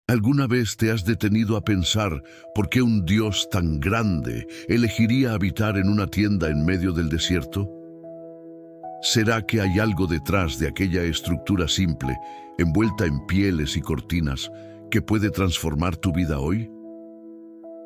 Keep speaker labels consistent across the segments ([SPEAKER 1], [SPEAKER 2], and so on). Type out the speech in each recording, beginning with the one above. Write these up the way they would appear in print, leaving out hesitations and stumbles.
[SPEAKER 1] ¿Alguna vez te has detenido a pensar por qué un Dios tan grande elegiría habitar en una tienda en medio del desierto? ¿Será que hay algo detrás de aquella estructura simple, envuelta en pieles y cortinas, que puede transformar tu vida hoy?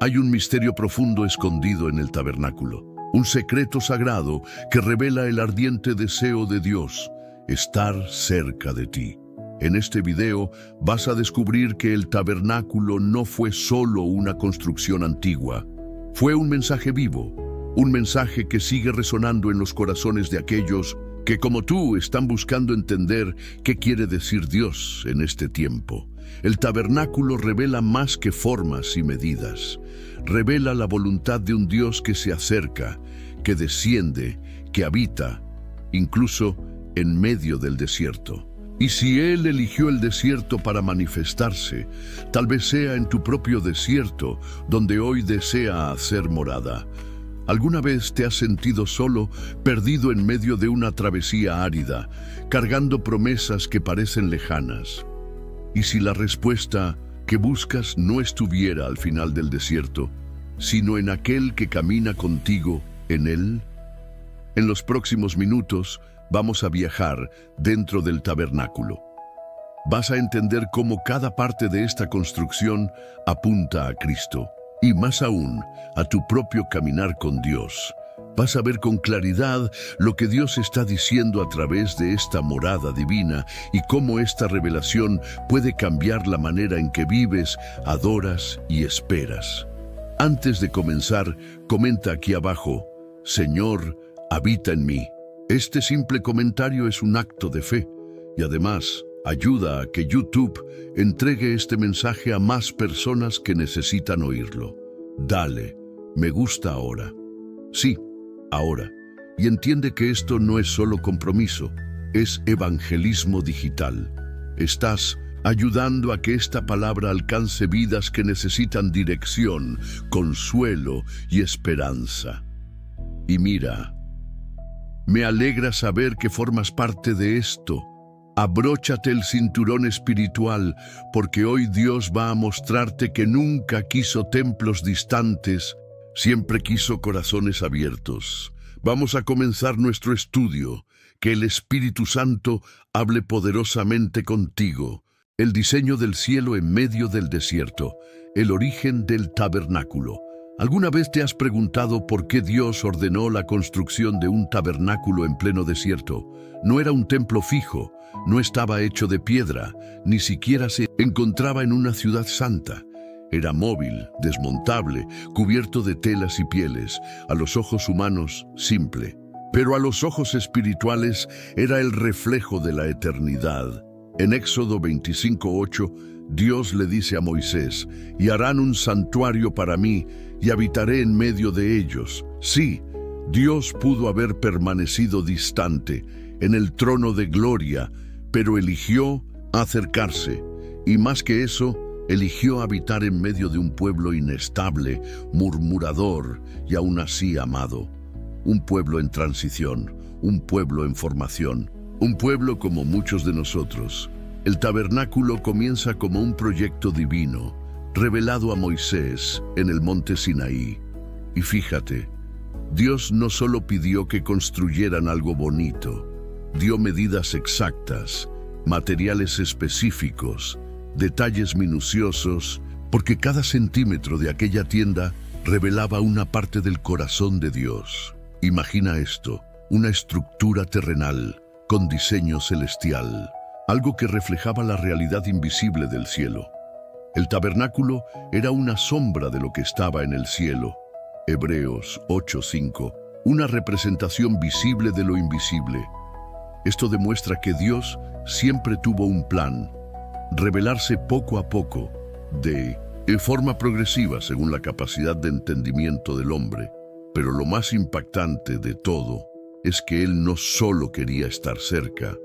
[SPEAKER 1] Hay un misterio profundo escondido en el tabernáculo, un secreto sagrado que revela el ardiente deseo de Dios, estar cerca de ti. En este video vas a descubrir que el tabernáculo no fue solo una construcción antigua, fue un mensaje vivo, un mensaje que sigue resonando en los corazones de aquellos que, como tú, están buscando entender qué quiere decir Dios en este tiempo. El tabernáculo revela más que formas y medidas, revela la voluntad de un Dios que se acerca, que desciende, que habita, incluso en medio del desierto. Y si Él eligió el desierto para manifestarse, tal vez sea en tu propio desierto donde hoy desea hacer morada. ¿Alguna vez te has sentido solo, perdido en medio de una travesía árida, cargando promesas que parecen lejanas? ¿Y si la respuesta que buscas no estuviera al final del desierto, sino en aquel que camina contigo en él? En los próximos minutos vamos a viajar dentro del tabernáculo. Vas a entender cómo cada parte de esta construcción apunta a Cristo, y más aún, a tu propio caminar con Dios. Vas a ver con claridad lo que Dios está diciendo a través de esta morada divina y cómo esta revelación puede cambiar la manera en que vives, adoras y esperas. Antes de comenzar, comenta aquí abajo: Señor, habita en mí. Este simple comentario es un acto de fe y además ayuda a que YouTube entregue este mensaje a más personas que necesitan oírlo. Dale, me gusta ahora. Sí, ahora. Y entiende que esto no es solo compromiso, es evangelismo digital. Estás ayudando a que esta palabra alcance vidas que necesitan dirección, consuelo y esperanza. Y mira, me alegra saber que formas parte de esto. Abróchate el cinturón espiritual, porque hoy Dios va a mostrarte que nunca quiso templos distantes, siempre quiso corazones abiertos. Vamos a comenzar nuestro estudio. Que el Espíritu Santo hable poderosamente contigo. El diseño del cielo en medio del desierto. El origen del tabernáculo. ¿Alguna vez te has preguntado por qué Dios ordenó la construcción de un tabernáculo en pleno desierto? No era un templo fijo, no estaba hecho de piedra, ni siquiera se encontraba en una ciudad santa. Era móvil, desmontable, cubierto de telas y pieles, a los ojos humanos simple, pero a los ojos espirituales era el reflejo de la eternidad. En Éxodo 25:8, Dios le dice a Moisés: «Y harán un santuario para mí, y habitaré en medio de ellos». Sí, Dios pudo haber permanecido distante, en el trono de gloria, pero eligió acercarse, y más que eso, eligió habitar en medio de un pueblo inestable, murmurador y aún así amado. Un pueblo en transición, un pueblo en formación, un pueblo como muchos de nosotros. El tabernáculo comienza como un proyecto divino, revelado a Moisés en el monte Sinaí. Y fíjate, Dios no solo pidió que construyeran algo bonito, dio medidas exactas, materiales específicos, detalles minuciosos, porque cada centímetro de aquella tienda revelaba una parte del corazón de Dios. Imagina esto, una estructura terrenal con diseño celestial, algo que reflejaba la realidad invisible del cielo. El tabernáculo era una sombra de lo que estaba en el cielo. Hebreos 8:5, una representación visible de lo invisible. Esto demuestra que Dios siempre tuvo un plan, revelarse poco a poco, de forma progresiva según la capacidad de entendimiento del hombre. Pero lo más impactante de todo es que Él no solo quería estar cerca,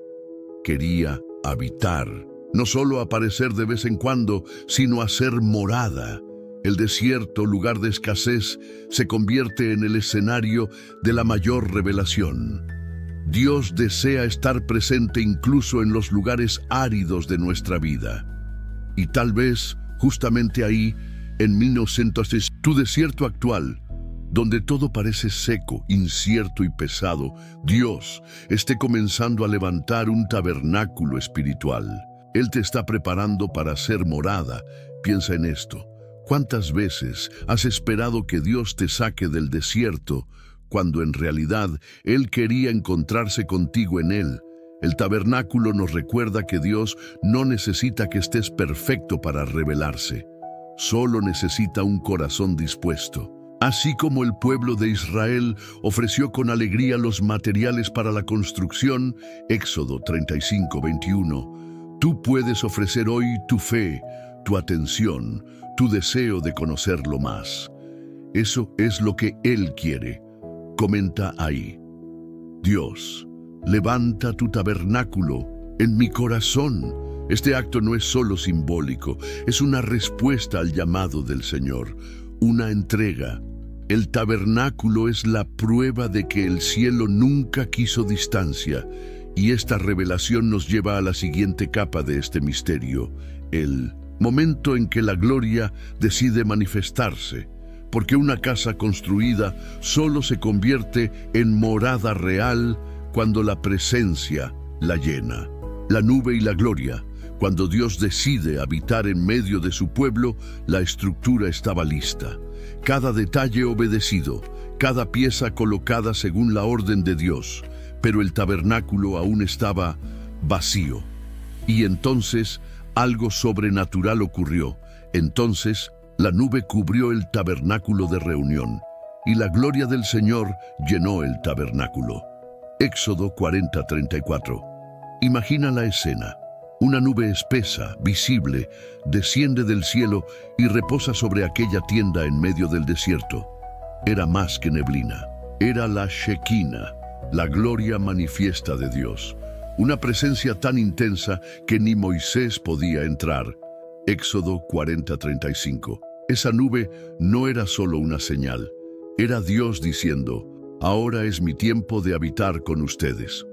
[SPEAKER 1] quería habitar. No solo aparecer de vez en cuando, sino hacer morada. El desierto, lugar de escasez, se convierte en el escenario de la mayor revelación. Dios desea estar presente incluso en los lugares áridos de nuestra vida. Y tal vez Justamente ahí, en 1906, tu desierto actual, donde todo parece seco, incierto y pesado, Dios esté comenzando a levantar un tabernáculo espiritual. Él te está preparando para ser morada. Piensa en esto. ¿Cuántas veces has esperado que Dios te saque del desierto cuando en realidad Él quería encontrarse contigo en él? El tabernáculo nos recuerda que Dios no necesita que estés perfecto para revelarse. Solo necesita un corazón dispuesto. Así como el pueblo de Israel ofreció con alegría los materiales para la construcción, Éxodo 35:21, tú puedes ofrecer hoy tu fe, tu atención, tu deseo de conocerlo más. Eso es lo que Él quiere. Comenta ahí: Dios, levanta tu tabernáculo en mi corazón. Este acto no es solo simbólico, es una respuesta al llamado del Señor, una entrega. El tabernáculo es la prueba de que el cielo nunca quiso distancia, y esta revelación nos lleva a la siguiente capa de este misterio, el momento en que la gloria decide manifestarse, porque una casa construida solo se convierte en morada real cuando la presencia la llena. La nube y la gloria. Cuando Dios decide habitar en medio de su pueblo, la estructura estaba lista. Cada detalle obedecido, cada pieza colocada según la orden de Dios, pero el tabernáculo aún estaba vacío. Y entonces algo sobrenatural ocurrió. Entonces la nube cubrió el tabernáculo de reunión, y la gloria del Señor llenó el tabernáculo. Éxodo 40:34. Imagina la escena. Una nube espesa, visible, desciende del cielo y reposa sobre aquella tienda en medio del desierto. Era más que neblina. Era la Shekinah, la gloria manifiesta de Dios. Una presencia tan intensa que ni Moisés podía entrar. Éxodo 40:35. Esa nube no era solo una señal. Era Dios diciendo: ahora es mi tiempo de habitar con ustedes.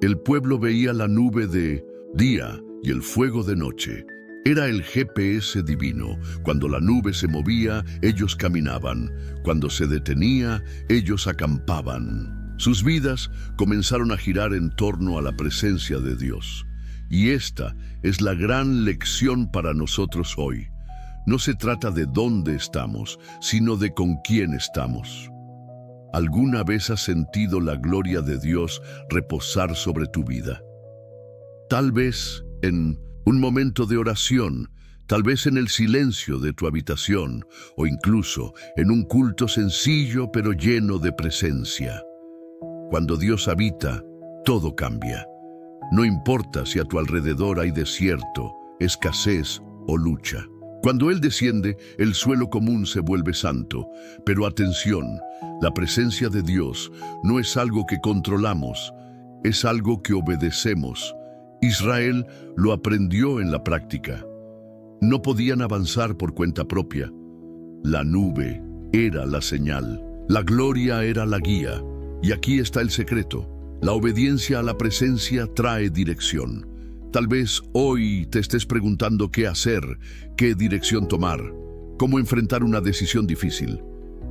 [SPEAKER 1] El pueblo veía la nube de día y el fuego de noche. Era el GPS divino. Cuando la nube se movía, ellos caminaban. Cuando se detenía, ellos acampaban. Sus vidas comenzaron a girar en torno a la presencia de Dios. Y esta es la gran lección para nosotros hoy. No se trata de dónde estamos, sino de con quién estamos. ¿Alguna vez has sentido la gloria de Dios reposar sobre tu vida? Tal vez en un momento de oración, tal vez en el silencio de tu habitación, o incluso en un culto sencillo pero lleno de presencia. Cuando Dios habita, todo cambia. No importa si a tu alrededor hay desierto, escasez o lucha. Cuando Él desciende, el suelo común se vuelve santo. Pero atención, la presencia de Dios no es algo que controlamos, es algo que obedecemos. Israel lo aprendió en la práctica. No podían avanzar por cuenta propia. La nube era la señal, la gloria era la guía. Y aquí está el secreto. La obediencia a la presencia trae dirección. Tal vez hoy te estés preguntando qué hacer, qué dirección tomar, cómo enfrentar una decisión difícil.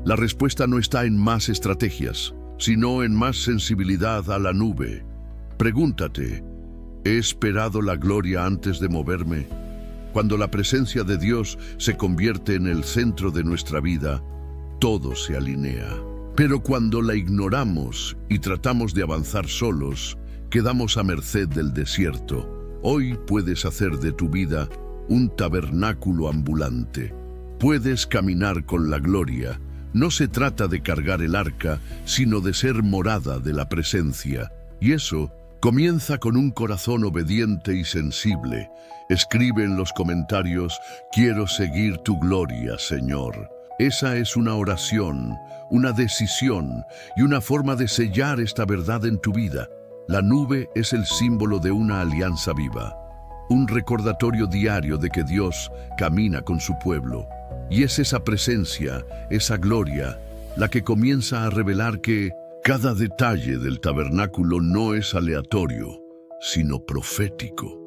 [SPEAKER 1] La respuesta no está en más estrategias, sino en más sensibilidad a la nube. Pregúntate: ¿he esperado la gloria antes de moverme? Cuando la presencia de Dios se convierte en el centro de nuestra vida, todo se alinea. Pero cuando la ignoramos y tratamos de avanzar solos, quedamos a merced del desierto. Hoy puedes hacer de tu vida un tabernáculo ambulante. Puedes caminar con la gloria. No se trata de cargar el arca, sino de ser morada de la presencia. Y eso comienza con un corazón obediente y sensible. Escribe en los comentarios: quiero seguir tu gloria, Señor. Esa es una oración, una decisión y una forma de sellar esta verdad en tu vida. La nube es el símbolo de una alianza viva, un recordatorio diario de que Dios camina con su pueblo. Y es esa presencia, esa gloria, la que comienza a revelar que cada detalle del tabernáculo no es aleatorio, sino profético.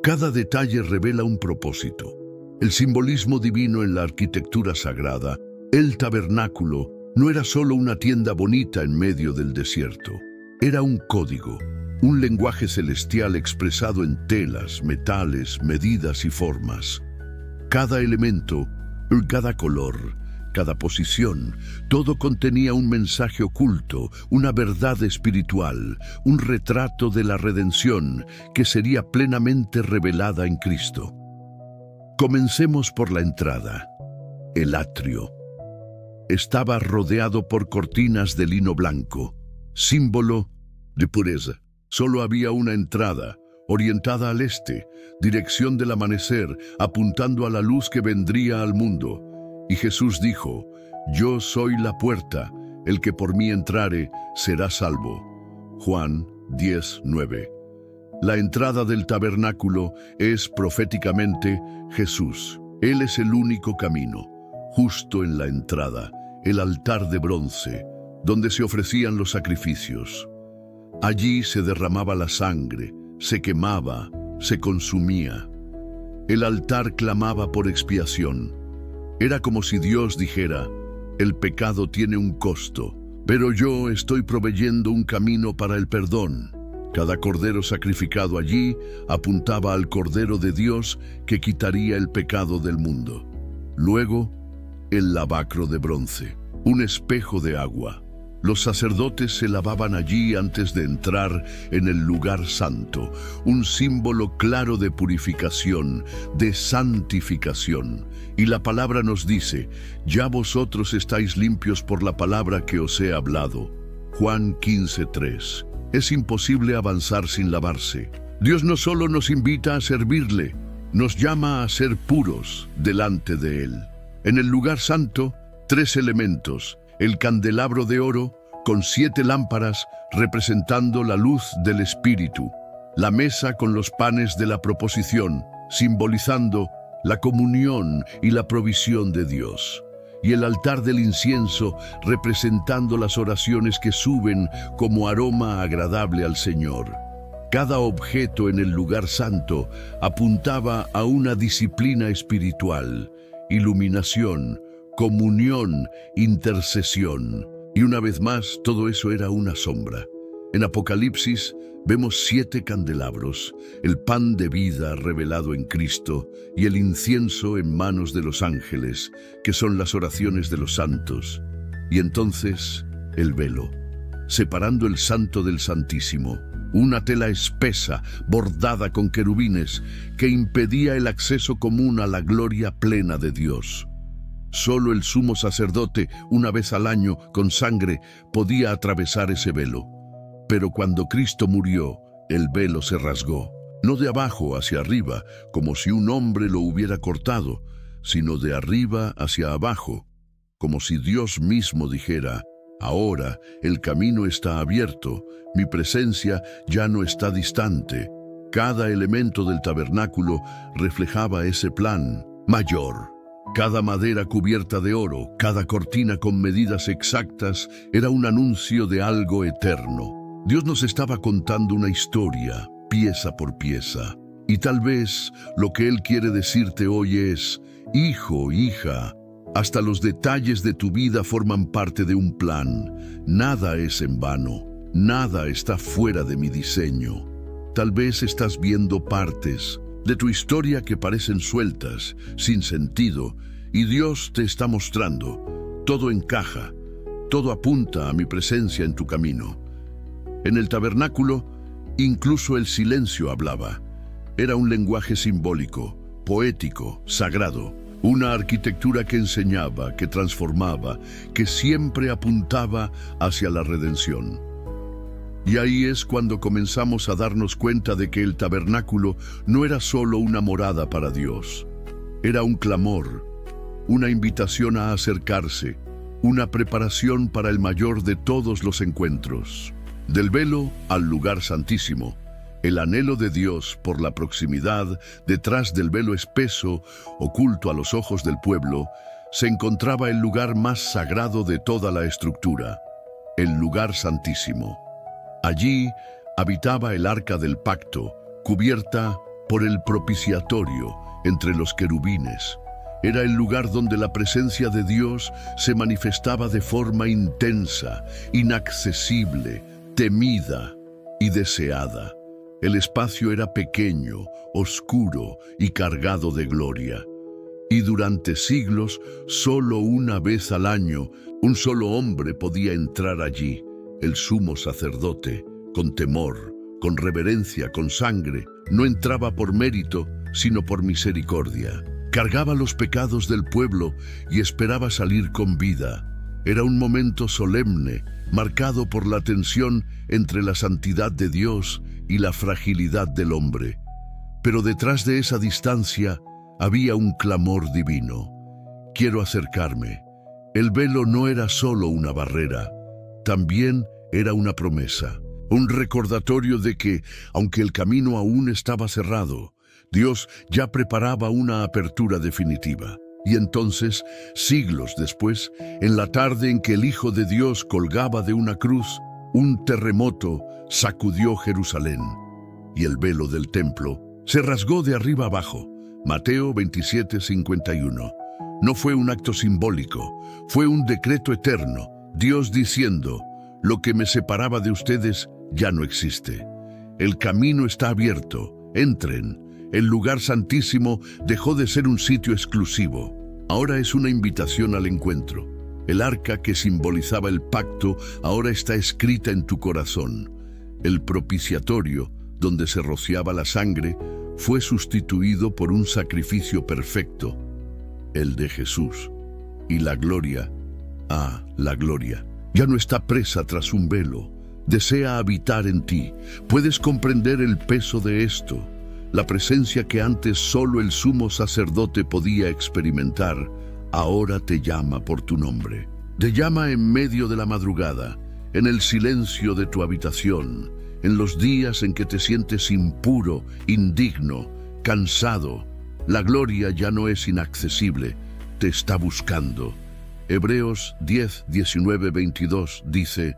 [SPEAKER 1] Cada detalle revela un propósito. El simbolismo divino en la arquitectura sagrada, el tabernáculo, no era solo una tienda bonita en medio del desierto. Era un código, un lenguaje celestial expresado en telas, metales, medidas y formas. Cada elemento, cada color, cada posición, todo contenía un mensaje oculto, una verdad espiritual, un retrato de la redención que sería plenamente revelada en Cristo. Comencemos por la entrada, el atrio. Estaba rodeado por cortinas de lino blanco, símbolo de pureza. Solo había una entrada, orientada al este, dirección del amanecer, apuntando a la luz que vendría al mundo. Y Jesús dijo: «Yo soy la puerta, el que por mí entrare será salvo». Juan 10:9. La entrada del tabernáculo es proféticamente Jesús. Él es el único camino. Justo en la entrada, el altar de bronce, donde se ofrecían los sacrificios. Allí se derramaba la sangre, se quemaba, se consumía. El altar clamaba por expiación. Era como si Dios dijera: «El pecado tiene un costo, pero yo estoy proveyendo un camino para el perdón». Cada cordero sacrificado allí apuntaba al Cordero de Dios que quitaría el pecado del mundo. Luego, el lavacro de bronce, un espejo de agua. Los sacerdotes se lavaban allí antes de entrar en el lugar santo, un símbolo claro de purificación, de santificación. Y la palabra nos dice: «Ya vosotros estáis limpios por la palabra que os he hablado». Juan 15:3. Es imposible avanzar sin lavarse. Dios no solo nos invita a servirle, nos llama a ser puros delante de Él. En el lugar santo, 3 elementos: el candelabro de oro con 7 lámparas representando la luz del Espíritu, la mesa con los panes de la proposición, simbolizando la comunión y la provisión de Dios, y el altar del incienso representando las oraciones que suben como aroma agradable al Señor. Cada objeto en el lugar santo apuntaba a una disciplina espiritual: iluminación, comunión, intercesión. Y una vez más, todo eso era una sombra. En Apocalipsis vemos 7 candelabros, el pan de vida revelado en Cristo y el incienso en manos de los ángeles, que son las oraciones de los santos. Y entonces, el velo, separando el santo del santísimo, una tela espesa, bordada con querubines, que impedía el acceso común a la gloria plena de Dios. Solo el sumo sacerdote, una vez al año, con sangre, podía atravesar ese velo. Pero cuando Cristo murió, el velo se rasgó, no de abajo hacia arriba, como si un hombre lo hubiera cortado, sino de arriba hacia abajo, como si Dios mismo dijera: «Ahora el camino está abierto, mi presencia ya no está distante». Cada elemento del tabernáculo reflejaba ese plan mayor. Cada madera cubierta de oro, cada cortina con medidas exactas, era un anuncio de algo eterno. Dios nos estaba contando una historia, pieza por pieza. Y tal vez lo que Él quiere decirte hoy es: hijo, hija, hasta los detalles de tu vida forman parte de un plan. Nada es en vano, nada está fuera de mi diseño. Tal vez estás viendo partes de tu historia que parecen sueltas, sin sentido, y Dios te está mostrando: todo encaja, todo apunta a mi presencia en tu camino. En el tabernáculo, incluso el silencio hablaba. Era un lenguaje simbólico, poético, sagrado, una arquitectura que enseñaba, que transformaba, que siempre apuntaba hacia la redención. Y ahí es cuando comenzamos a darnos cuenta de que el tabernáculo no era solo una morada para Dios. Era un clamor, una invitación a acercarse, una preparación para el mayor de todos los encuentros. Del velo al lugar santísimo, el anhelo de Dios por la proximidad detrás del velo espeso, oculto a los ojos del pueblo, se encontraba el lugar más sagrado de toda la estructura, el lugar santísimo. Allí habitaba el arca del pacto, cubierta por el propiciatorio, entre los querubines. Era el lugar donde la presencia de Dios se manifestaba de forma intensa, inaccesible, temida y deseada. El espacio era pequeño, oscuro y cargado de gloria. Y durante siglos, solo una vez al año, un solo hombre podía entrar allí, el sumo sacerdote, con temor, con reverencia, con sangre. No entraba por mérito, sino por misericordia. Cargaba los pecados del pueblo y esperaba salir con vida. Era un momento solemne, marcado por la tensión entre la santidad de Dios y la fragilidad del hombre. Pero detrás de esa distancia había un clamor divino. Quiero acercarme. El velo no era solo una barrera, también era una promesa, un recordatorio de que, aunque el camino aún estaba cerrado, Dios ya preparaba una apertura definitiva. Y entonces, siglos después, en la tarde en que el Hijo de Dios colgaba de una cruz, un terremoto sacudió Jerusalén, y el velo del templo se rasgó de arriba abajo. Mateo 27:51. No fue un acto simbólico, fue un decreto eterno, Dios diciendo: lo que me separaba de ustedes ya no existe. El camino está abierto, entren. El lugar santísimo dejó de ser un sitio exclusivo. Ahora es una invitación al encuentro. El arca que simbolizaba el pacto ahora está escrita en tu corazón. El propiciatorio, donde se rociaba la sangre, fue sustituido por un sacrificio perfecto, el de Jesús. Y la gloria, la gloria, ya no está presa tras un velo. Desea habitar en ti. Puedes comprender el peso de esto. La presencia que antes solo el sumo sacerdote podía experimentar, ahora te llama por tu nombre. Te llama en medio de la madrugada, en el silencio de tu habitación, en los días en que te sientes impuro, indigno, cansado. La gloria ya no es inaccesible, te está buscando. Hebreos 10, 19, 22 dice: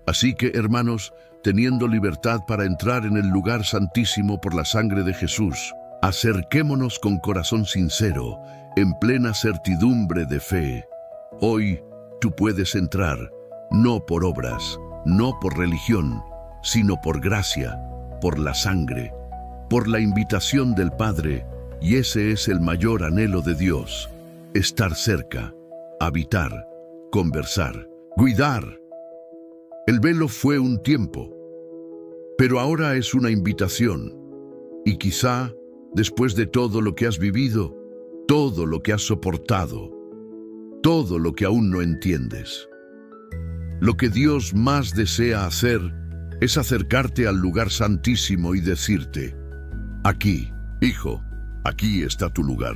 [SPEAKER 1] así que, hermanos, teniendo libertad para entrar en el lugar santísimo por la sangre de Jesús, acerquémonos con corazón sincero, en plena certidumbre de fe. Hoy tú puedes entrar, no por obras, no por religión, sino por gracia, por la sangre, por la invitación del Padre, y ese es el mayor anhelo de Dios: estar cerca, habitar, conversar, cuidar. El velo fue un tiempo, pero ahora es una invitación. Y quizá, después de todo lo que has vivido, todo lo que has soportado, todo lo que aún no entiendes, lo que Dios más desea hacer es acercarte al lugar santísimo y decirte: aquí, hijo, aquí está tu lugar.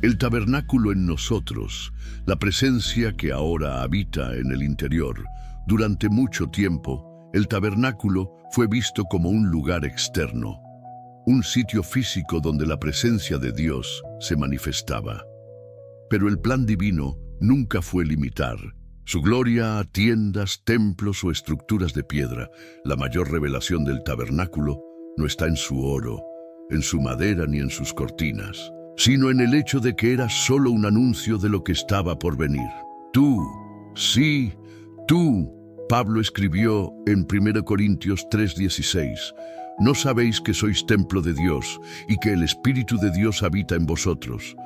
[SPEAKER 1] El tabernáculo en nosotros, la presencia que ahora habita en el interior. Durante mucho tiempo, el tabernáculo fue visto como un lugar externo, un sitio físico donde la presencia de Dios se manifestaba. Pero el plan divino nunca fue limitar su gloria a tiendas, templos o estructuras de piedra. La mayor revelación del tabernáculo no está en su oro, en su madera ni en sus cortinas, sino en el hecho de que era solo un anuncio de lo que estaba por venir. Tú, sí, tú, Pablo escribió en 1 Corintios 3:16, ¿no sabéis que sois templo de Dios y que el Espíritu de Dios habita en vosotros?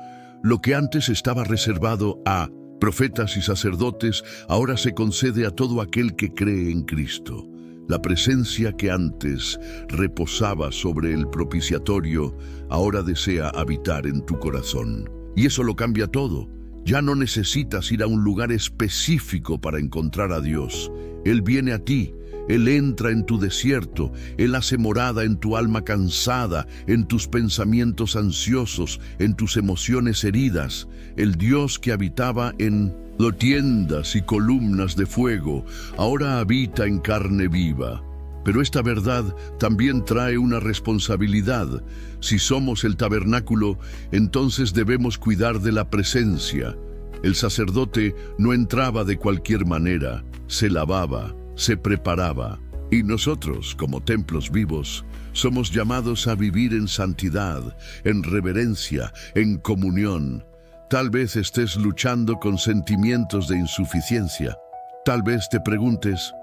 [SPEAKER 1] Lo que antes estaba reservado a profetas y sacerdotes, ahora se concede a todo aquel que cree en Cristo. La presencia que antes reposaba sobre el propiciatorio, ahora desea habitar en tu corazón. Y eso lo cambia todo. Ya no necesitas ir a un lugar específico para encontrar a Dios. Él viene a ti, Él entra en tu desierto, Él hace morada en tu alma cansada, en tus pensamientos ansiosos, en tus emociones heridas. El Dios que habitaba en tiendas y columnas de fuego, ahora habita en carne viva. Pero esta verdad también trae una responsabilidad. Si somos el tabernáculo, entonces debemos cuidar de la presencia. El sacerdote no entraba de cualquier manera, se lavaba, se preparaba. Y nosotros, como templos vivos, Somos llamados a vivir en santidad, en reverencia, en comunión. Tal vez estés luchando con sentimientos de insuficiencia. Tal vez te preguntes,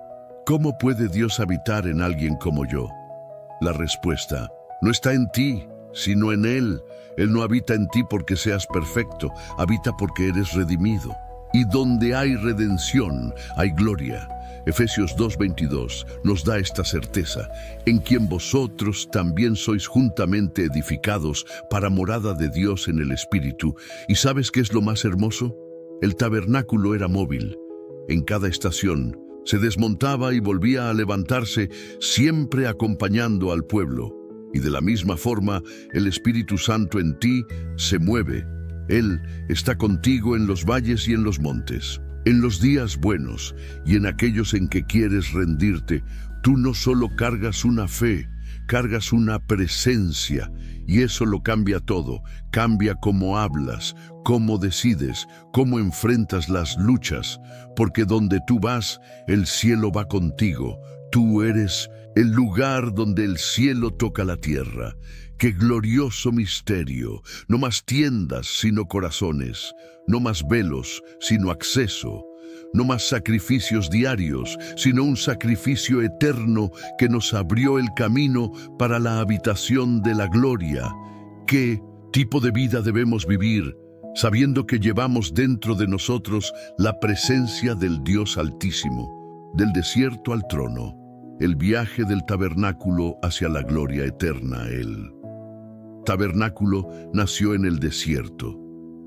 [SPEAKER 1] ¿cómo puede Dios habitar en alguien como yo? La respuesta no está en ti, sino en Él. Él no habita en ti porque seas perfecto, habita porque eres redimido. Y donde hay redención, hay gloria. Efesios 2:22 nos da esta certeza, en quien vosotros también sois juntamente edificados para morada de Dios en el Espíritu. ¿Y sabes qué es lo más hermoso? El tabernáculo era móvil. En cada estación se desmontaba y volvía a levantarse, siempre acompañando al pueblo. Y de la misma forma, el Espíritu Santo en ti se mueve. Él está contigo en los valles y en los montes. En los días buenos y en aquellos en que quieres rendirte, tú no solo cargas una fe, cargas una presencia, y eso lo cambia todo. Cambia cómo hablas, cómo decides, cómo enfrentas las luchas, porque donde tú vas, el cielo va contigo. Tú eres el lugar donde el cielo toca la tierra. ¡Qué glorioso misterio! No más tiendas, sino corazones. No más velos, sino acceso. No más sacrificios diarios, sino un sacrificio eterno que nos abrió el camino para la habitación de la gloria. ¿Qué tipo de vida debemos vivir, sabiendo que llevamos dentro de nosotros la presencia del Dios Altísimo? Del desierto al trono, el viaje del tabernáculo hacia la gloria eterna a Él. Tabernáculo nació en el desierto,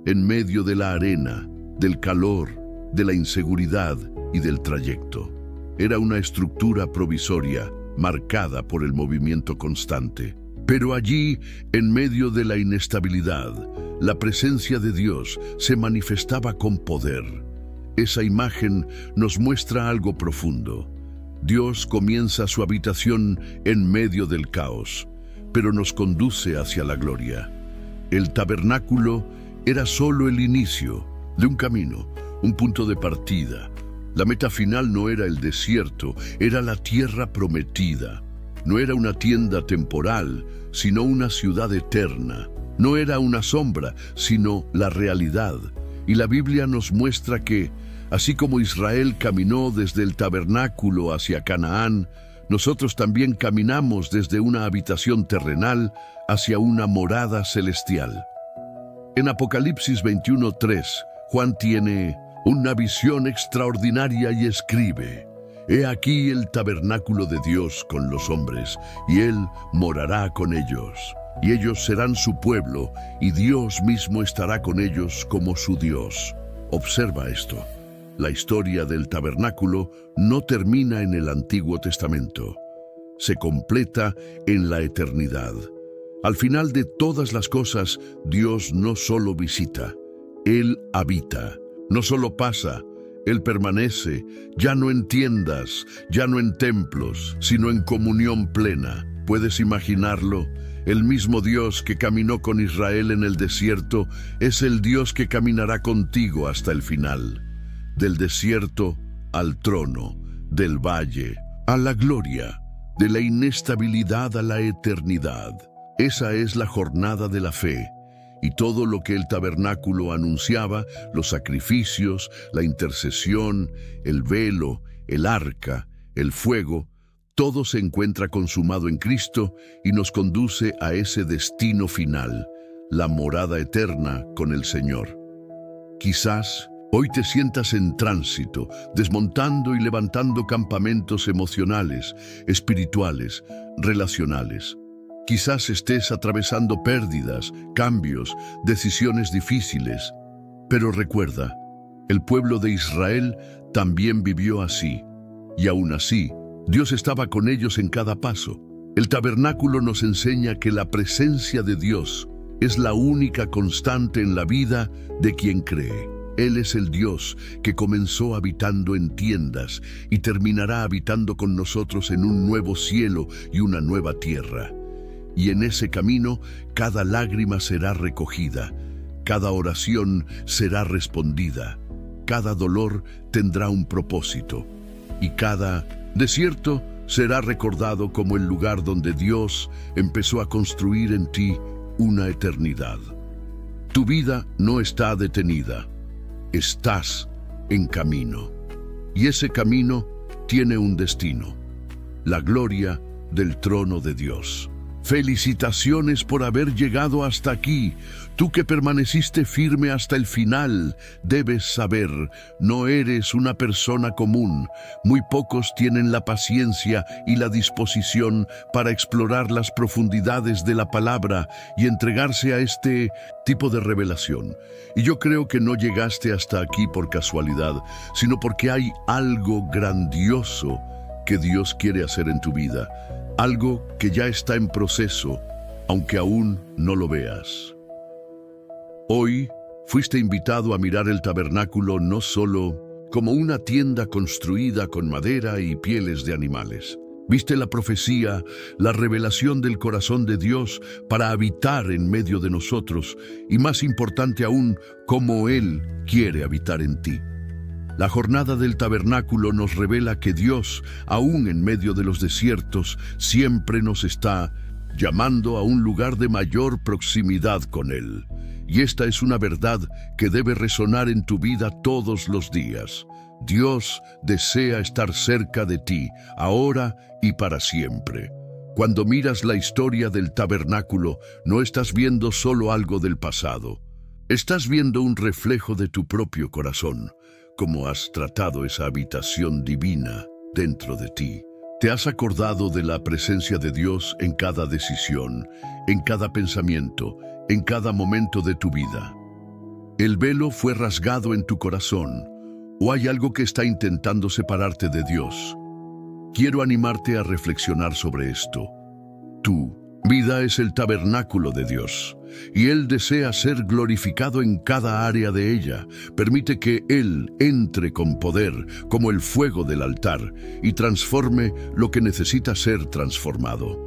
[SPEAKER 1] en medio de la arena, del calor, de la inseguridad y del trayecto. Era una estructura provisoria, marcada por el movimiento constante. Pero allí, en medio de la inestabilidad, la presencia de Dios se manifestaba con poder. Esa imagen nos muestra algo profundo. Dios comienza su habitación en medio del caos, pero nos conduce hacia la gloria. El tabernáculo era solo el inicio de un camino, un punto de partida. La meta final no era el desierto, era la tierra prometida. No era una tienda temporal, sino una ciudad eterna. No era una sombra, sino la realidad. Y la Biblia nos muestra que, así como Israel caminó desde el tabernáculo hacia Canaán, nosotros también caminamos desde una habitación terrenal hacia una morada celestial. En Apocalipsis 21:3, Juan tiene una visión extraordinaria y escribe: «He aquí el tabernáculo de Dios con los hombres, y Él morará con ellos. Y ellos serán su pueblo, y Dios mismo estará con ellos como su Dios». Observa esto. La historia del tabernáculo no termina en el Antiguo Testamento. Se completa en la eternidad. Al final de todas las cosas, Dios no solo visita, Él habita. No solo pasa, Él permanece, ya no en tiendas, ya no en templos, sino en comunión plena. ¿Puedes imaginarlo? El mismo Dios que caminó con Israel en el desierto es el Dios que caminará contigo hasta el final. Del desierto al trono, del valle a la gloria, de la inestabilidad a la eternidad. Esa es la jornada de la fe, y todo lo que el tabernáculo anunciaba, los sacrificios, la intercesión, el velo, el arca, el fuego, todo se encuentra consumado en Cristo y nos conduce a ese destino final, la morada eterna con el Señor. Quizás hoy te sientas en tránsito, desmontando y levantando campamentos emocionales, espirituales, relacionales. Quizás estés atravesando pérdidas, cambios, decisiones difíciles. Pero recuerda, el pueblo de Israel también vivió así. Y aún así, Dios estaba con ellos en cada paso. El tabernáculo nos enseña que la presencia de Dios es la única constante en la vida de quien cree. Él es el Dios que comenzó habitando en tiendas y terminará habitando con nosotros en un nuevo cielo y una nueva tierra. Y en ese camino, cada lágrima será recogida, cada oración será respondida, cada dolor tendrá un propósito, y cada desierto será recordado como el lugar donde Dios empezó a construir en ti una eternidad. Tu vida no está detenida, estás en camino. Y ese camino tiene un destino: la gloria del trono de Dios. Felicitaciones por haber llegado hasta aquí. Tú que permaneciste firme hasta el final, debes saber, no eres una persona común. Muy pocos tienen la paciencia y la disposición para explorar las profundidades de la palabra y entregarse a este tipo de revelación. Y yo creo que no llegaste hasta aquí por casualidad, sino porque hay algo grandioso que Dios quiere hacer en tu vida. Algo que ya está en proceso, aunque aún no lo veas. Hoy fuiste invitado a mirar el tabernáculo no solo como una tienda construida con madera y pieles de animales. Viste la profecía, la revelación del corazón de Dios para habitar en medio de nosotros, y más importante aún, cómo Él quiere habitar en ti. La jornada del tabernáculo nos revela que Dios, aún en medio de los desiertos, siempre nos está llamando a un lugar de mayor proximidad con Él. Y esta es una verdad que debe resonar en tu vida todos los días. Dios desea estar cerca de ti, ahora y para siempre. Cuando miras la historia del tabernáculo, no estás viendo solo algo del pasado. Estás viendo un reflejo de tu propio corazón. Cómo has tratado esa habitación divina dentro de ti. Te has acordado de la presencia de Dios en cada decisión, en cada pensamiento, en cada momento de tu vida. ¿El velo fue rasgado en tu corazón o hay algo que está intentando separarte de Dios? Quiero animarte a reflexionar sobre esto. Tu vida es el tabernáculo de Dios, y Él desea ser glorificado en cada área de ella. Permite que Él entre con poder, como el fuego del altar, y transforme lo que necesita ser transformado.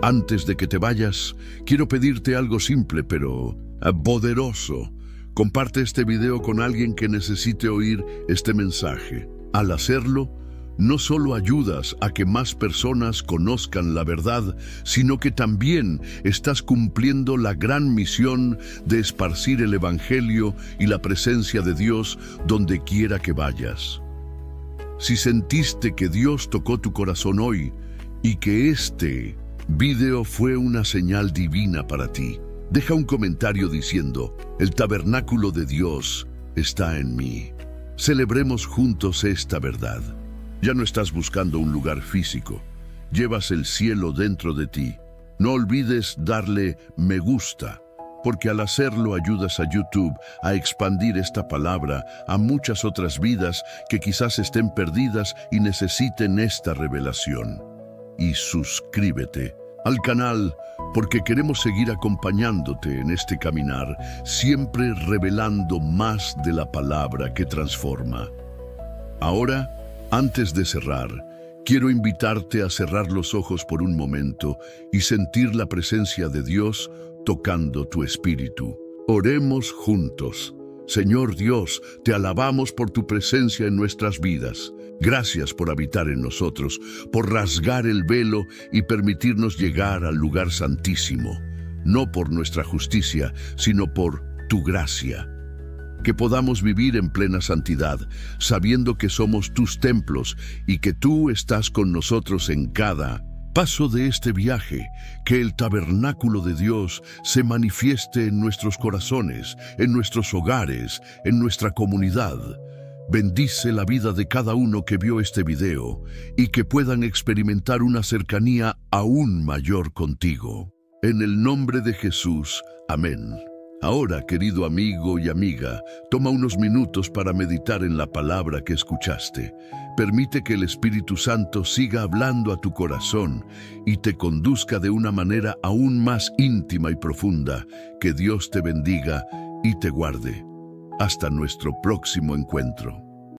[SPEAKER 1] Antes de que te vayas, quiero pedirte algo simple pero poderoso. Comparte este video con alguien que necesite oír este mensaje. Al hacerlo, no solo ayudas a que más personas conozcan la verdad, sino que también estás cumpliendo la gran misión de esparcir el Evangelio y la presencia de Dios donde quiera que vayas. Si sentiste que Dios tocó tu corazón hoy y que este video fue una señal divina para ti, deja un comentario diciendo: el tabernáculo de Dios está en mí. Celebremos juntos esta verdad. Ya no estás buscando un lugar físico, llevas el cielo dentro de ti. No olvides darle me gusta, porque al hacerlo ayudas a YouTube a expandir esta palabra a muchas otras vidas que quizás estén perdidas y necesiten esta revelación. Y suscríbete al canal, porque queremos seguir acompañándote en este caminar, siempre revelando más de la palabra que transforma. Ahora, antes de cerrar, quiero invitarte a cerrar los ojos por un momento y sentir la presencia de Dios tocando tu espíritu. Oremos juntos. Señor Dios, te alabamos por tu presencia en nuestras vidas. Gracias por habitar en nosotros, por rasgar el velo y permitirnos llegar al lugar santísimo, no por nuestra justicia, sino por tu gracia. Que podamos vivir en plena santidad, sabiendo que somos tus templos y que tú estás con nosotros en cada paso de este viaje. Que el tabernáculo de Dios se manifieste en nuestros corazones, en nuestros hogares, en nuestra comunidad. Bendice la vida de cada uno que vio este video y que puedan experimentar una cercanía aún mayor contigo. En el nombre de Jesús, amén. Ahora, querido amigo y amiga, toma unos minutos para meditar en la palabra que escuchaste. Permite que el Espíritu Santo siga hablando a tu corazón y te conduzca de una manera aún más íntima y profunda. Que Dios te bendiga y te guarde. Hasta nuestro próximo encuentro.